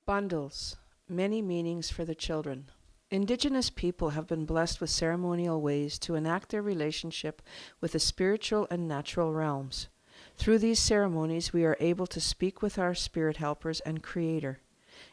Bundles, many meanings for the children. Indigenous people have been blessed with ceremonial ways to enact their relationship with the spiritual and natural realms. Through these ceremonies, we are able to speak with our spirit helpers and Creator.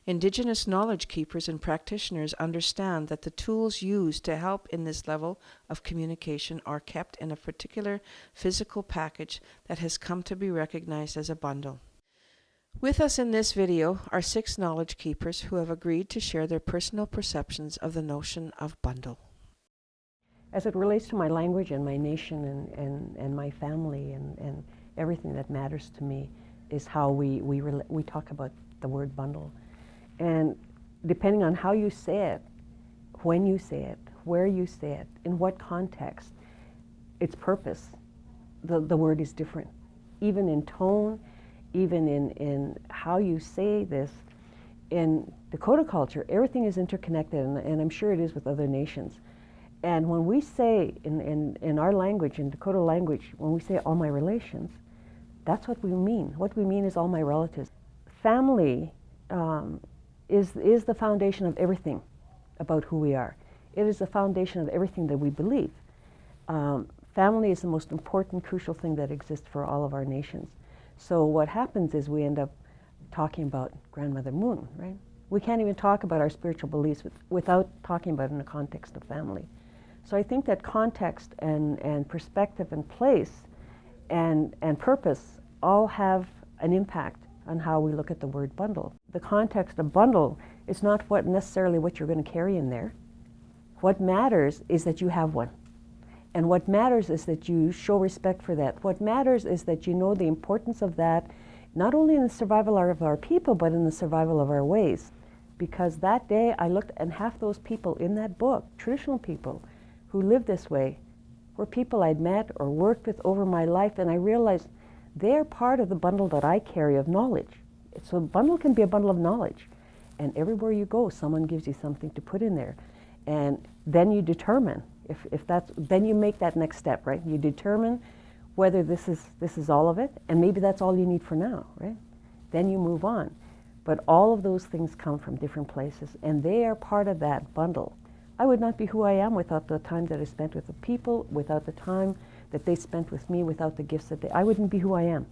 Indigenous knowledge keepers and practitioners understand that the tools used to help in this level of communication are kept in a particular physical package that has come to be recognized as a bundle. With us in this video are 6 knowledge keepers who have agreed to share their personal perceptions of the notion of bundle. As it relates to my language and my nation and my family and everything that matters to me is how we talk about the word bundle. And depending on how you say it, when you say it, where you say it, in what context, its purpose, the word is different. Even in tone, even in how you say this. In Dakota culture, everything is interconnected, and I'm sure it is with other nations. And when we say in our language, in Dakota language, when we say all my relations, that's what we mean. What we mean is all my relatives. Family is the foundation of everything about who we are. It is the foundation of everything that we believe. Family is the most important, crucial thing that exists for all of our nations. So what happens is we end up talking about Grandmother Moon, right? We can't even talk about our spiritual beliefs without talking about it in the context of family. So I think that context and perspective and place and purpose all have an impact on how we look at the word bundle. The context of bundle is not necessarily what you're going to carry in there. What matters is that you have one. And what matters is that you show respect for that. What matters is that you know the importance of that, not only in the survival of our people, but in the survival of our ways. Because that day I looked, and half those people in that book, traditional people who lived this way, were people I'd met or worked with over my life, and I realized they're part of the bundle that I carry of knowledge. So a bundle can be a bundle of knowledge. And everywhere you go, someone gives you something to put in there. And then you determine, if that's, then you make that next step, right? You determine whether this is all of it, and maybe that's all you need for now, right? Then you move on. But all of those things come from different places, and they are part of that bundle. I would not be who I am without the time that I spent with the people, without the time that they spent with me, without the gifts that I wouldn't be who I am.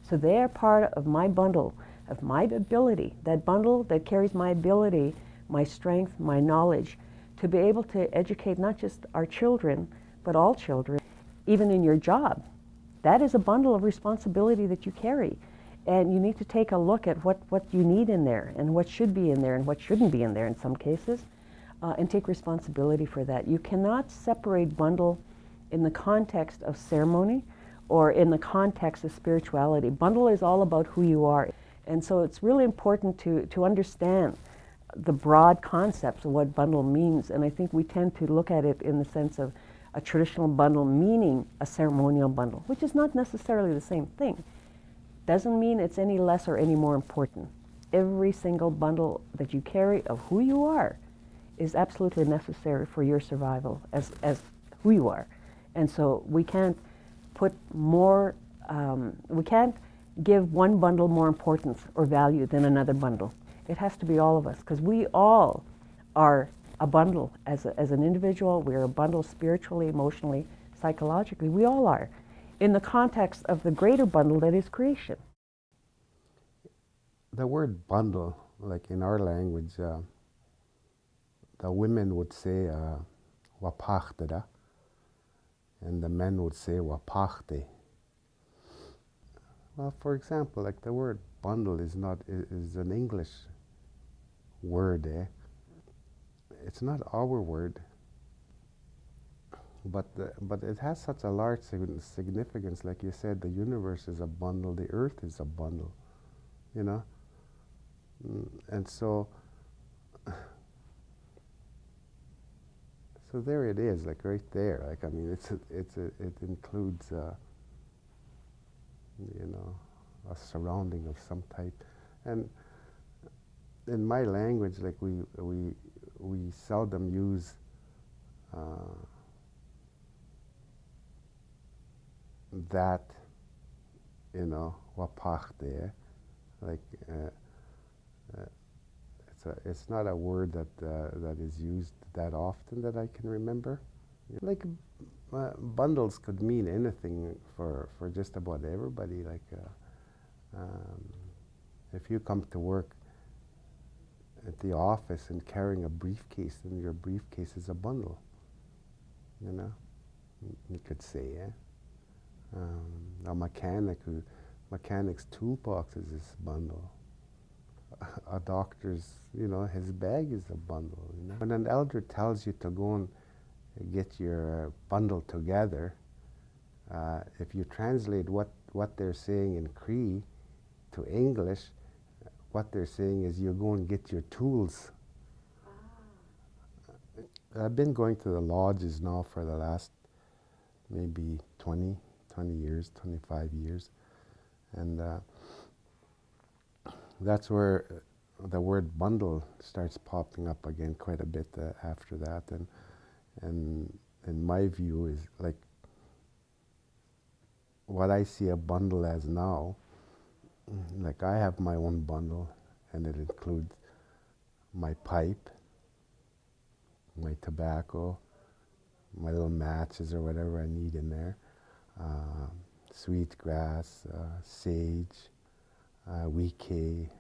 So they are part of my bundle, of my ability, that bundle that carries my ability, my strength, my knowledge, to be able to educate not just our children, but all children, even in your job. That is a bundle of responsibility that you carry. And you need to take a look at what you need in there, and what should be in there, and what shouldn't be in there in some cases, and take responsibility for that. You cannot separate bundle in the context of ceremony or in the context of spirituality. Bundle is all about who you are. And so it's really important to understand the broad concepts of what bundle means. And I think we tend to look at it in the sense of a traditional bundle meaning a ceremonial bundle, which is not necessarily the same thing. Doesn't mean it's any less or any more important. Every single bundle that you carry of who you are is absolutely necessary for your survival as who you are. And so we can't put more, we can't give one bundle more importance or value than another bundle. It has to be all of us, because we all are a bundle as an individual. We're a bundle spiritually, emotionally, psychologically. We all are, in the context of the greater bundle that is creation. The word bundle, like in our language, the women would say wapachteda, and the men would say wapachte. Well, for example, like the word bundle is an English word, eh? It's not our word, but it has such a large significance. Like you said, the universe is a bundle, the earth is a bundle, you know? And so there it is, like right there. Like, I mean, it includes, you know, a surrounding of some type. And in my language, like we seldom use that, you know, wapachte, like it's not a word that is used that often that I can remember. Like bundles could mean anything for just about everybody. Like if you come to work at the office and carrying a briefcase, then your briefcase is a bundle. You know, you could say, a mechanic's toolbox is his bundle. A doctor's, his bag is a bundle. When an elder tells you to go and get your bundle together, if you translate what they're saying in Cree to English, what they're saying is you go and get your tools. I've been going to the lodges now for the last maybe 20 years, 25 years. And that's where the word bundle starts popping up again quite a bit after that. And in my view is like what I see a bundle as now, like I have my own bundle, and it includes my pipe, my tobacco, my little matches or whatever I need in there, sweet grass, sage, wike,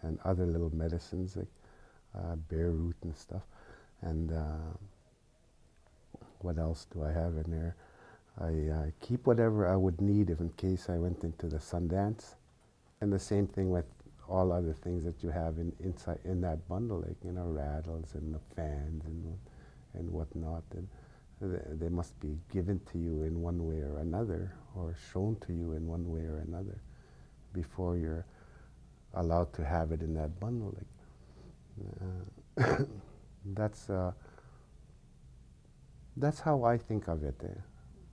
and other little medicines like bear root and stuff. And what else do I have in there? I keep whatever I would need in case I went into the Sundance. And the same thing with all other things that you have inside in that bundle, like rattles and the fans and whatnot. And they must be given to you in one way or another, or shown to you in one way or another, before you're allowed to have it in that bundle. Like that's how I think of it.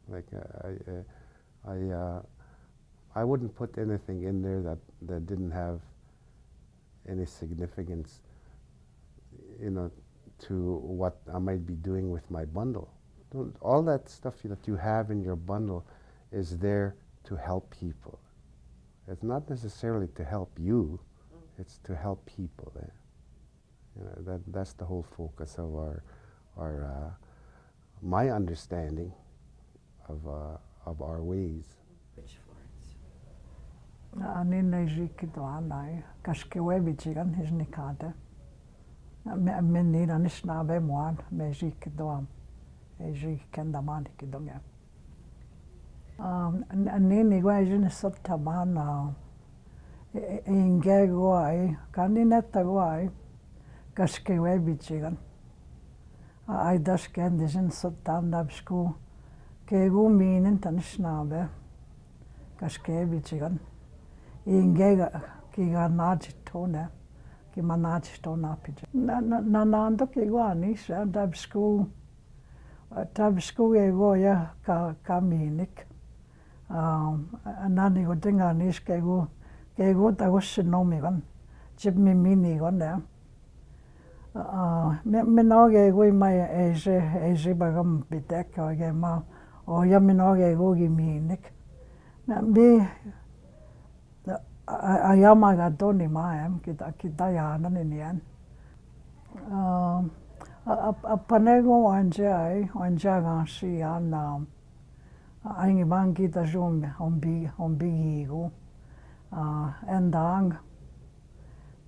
Like I wouldn't put anything in there that didn't have any significance, to what I might be doing with my bundle. All that stuff that you have in your bundle is there to help people. It's not necessarily to help you; it's to help people. That's the whole focus of my understanding of our ways. Anina jikido anai kashkewe bijigan hiznikade. Menina nisnabe moan me jikido eji kendamani kidonge. Anini gwajin sotamana ingegoi kanineta goi kashkewe bijigan. I dashkendishin sotandabsku kegu minin tanisnabe kashkewe bijigan. Ingega kiganaj tone ki manaj tona pije nanando kigwani sha tabsku ego ya kaminik nani godinganish kegu tagoshinomigan jibmi minigon ya minoge go mai eje bagam bitek oge ma o ya minoge go giminik bi ayama doni maem kita yana ninian apanego wanjai gashi ana aingi bangi da jum ombi go endang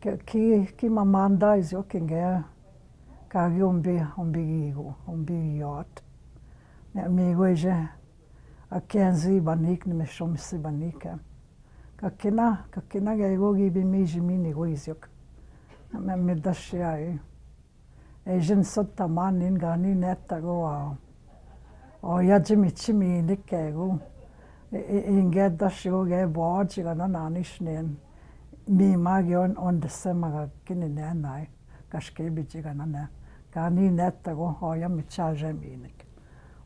ki mamanda is yokinge kagi ombi yot me goje akenzi banik ni meshomsi banike kakina gego gibi mini goizyok me dashai ejin sotta manin gani netta go o yajimi chimi nikego inge dashio ge boji gana nanishnen mi magion on the semaga kinine nai kashke biji gana ne gani netta go o yami chaje minik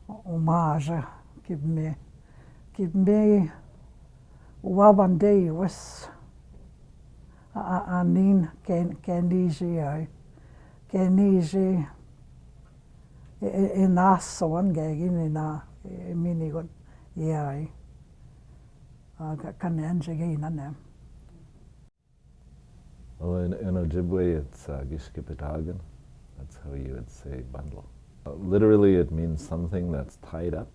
o maja give me one day was anin keniji inaso one gagin ina minigon yai kanenje gina ne Well, in Ojibwe, it's gishkipitagan. That's how you would say bundle. Literally, it means something that's tied up.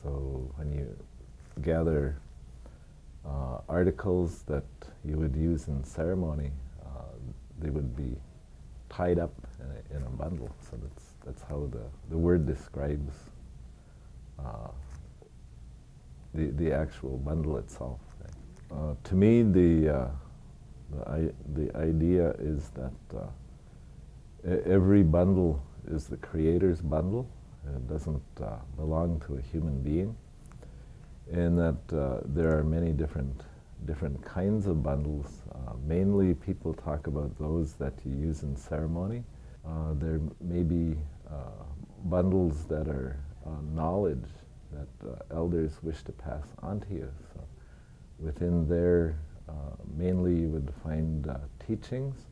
So when you gather articles that you would use in ceremony, they would be tied up in a bundle. So that's how the word describes the actual bundle itself. Right? To me, the idea is that every bundle is the Creator's bundle. It doesn't belong to a human being, and that there are many different kinds of bundles. Mainly, people talk about those that you use in ceremony. There may be bundles that are knowledge that elders wish to pass on to you. So within there, mainly you would find teachings,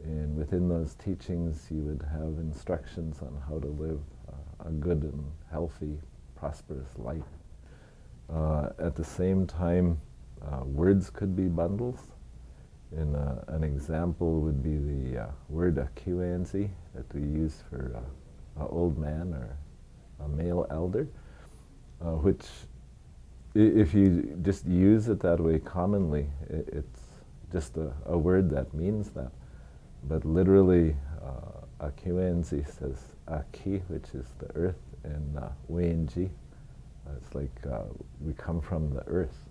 and within those teachings you would have instructions on how to live a good and healthy, prosperous life. At the same time, words could be bundles. And an example would be the word akiwansi that we use for an old man or a male elder, which if you just use it that way commonly, it's just a word that means that. But literally, akiwansi says aki, which is the earth, and wenji, it's like we come from the earth.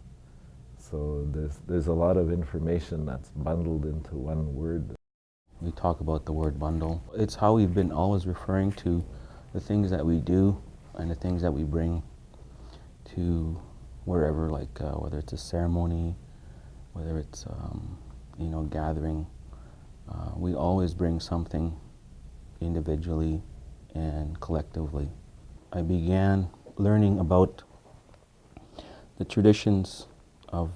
So there's a lot of information that's bundled into one word. We talk about the word bundle. It's how we've been always referring to the things that we do and the things that we bring to wherever, like whether it's a ceremony, whether it's gathering. We always bring something individually and collectively. I began learning about the traditions of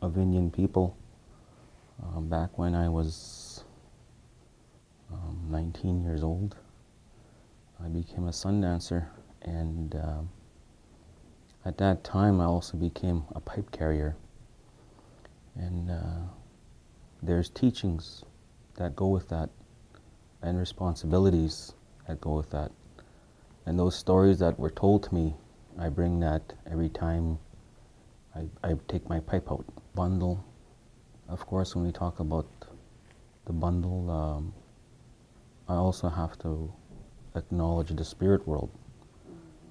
Indian people back when I was 19 years old. I became a sun dancer, and at that time I also became a pipe carrier. And there's teachings that go with that and responsibilities that go with that. And those stories that were told to me, I bring that every time I take my pipe out. Bundle, of course, when we talk about the bundle, I also have to acknowledge the spirit world,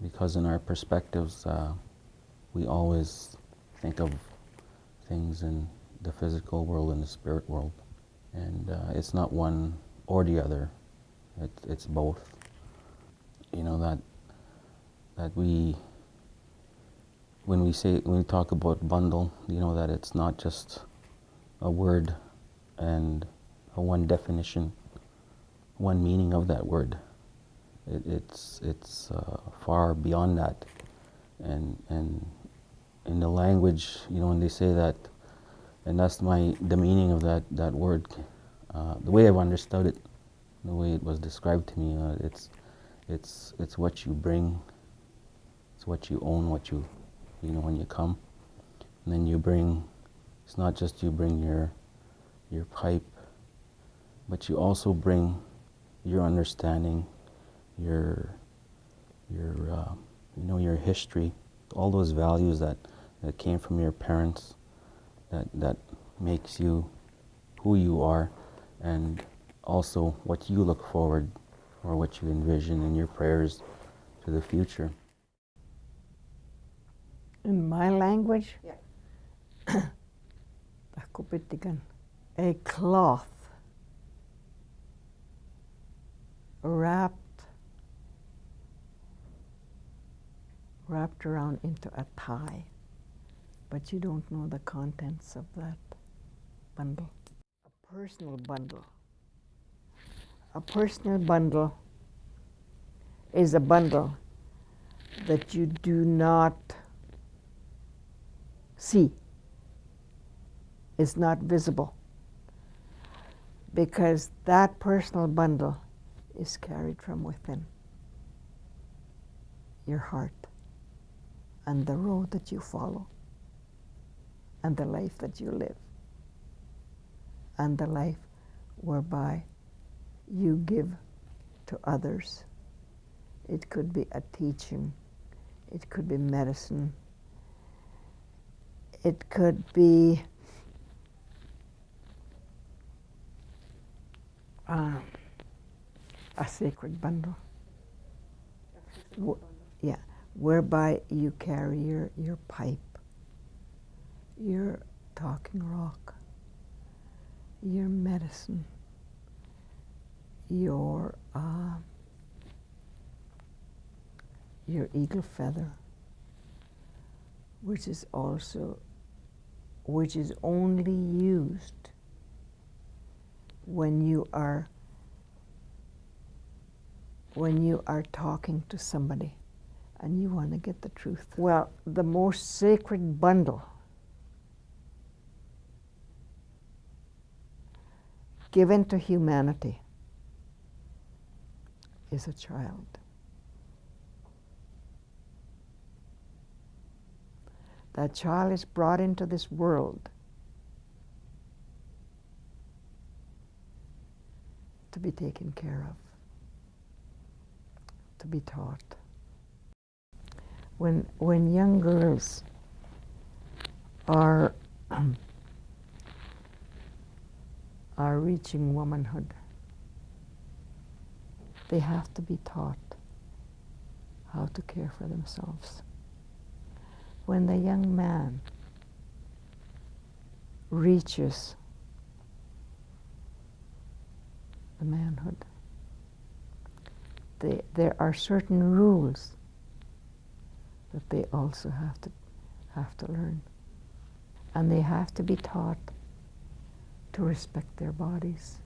because in our perspectives, we always think of things in the physical world and the spirit world. And it's not one or the other, it's both. You know, that when we talk about bundle, you know, that it's not just a word and a one definition, one meaning of that word. It's far beyond that. And in the language, you know, when they say that, and that's the meaning of that word, the way I've understood it, the way it was described to me, it's what you bring, it's what you own, what you know, when you come. And then you bring, it's not just you bring your pipe, but you also bring your understanding, your history, all those values that came from your parents, that makes you who you are, and also what you look forward or what you envision in your prayers to the future. In my language, a cloth wrapped around into a tie, but you don't know the contents of that bundle. A personal bundle. A personal bundle is a bundle that you do not see. It's not visible, because that personal bundle is carried from within your heart and the road that you follow and the life that you live. and the life whereby you give to others. It could be a teaching, it could be medicine, it could be a sacred bundle. Yeah, whereby you carry your pipe, your talking rock, your medicine, your eagle feather, which is only used when you are talking to somebody and you want to get the truth. Well, the most sacred bundle given to humanity is a child. That child is brought into this world to be taken care of, to be taught. When young girls are reaching womanhood, they have to be taught how to care for themselves. When the young man reaches the manhood, there are certain rules that they also have to learn, and they have to be taught to respect their bodies.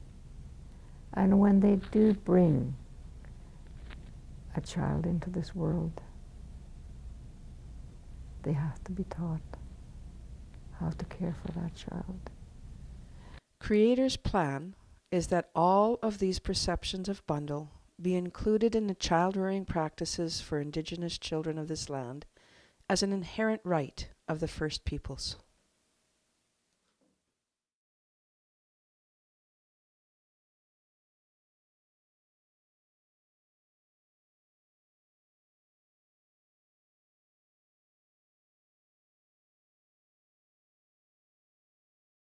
And when they do bring a child into this world, they have to be taught how to care for that child. Creator's plan is that all of these perceptions of bundle be included in the child-rearing practices for Indigenous children of this land as an inherent right of the First Peoples.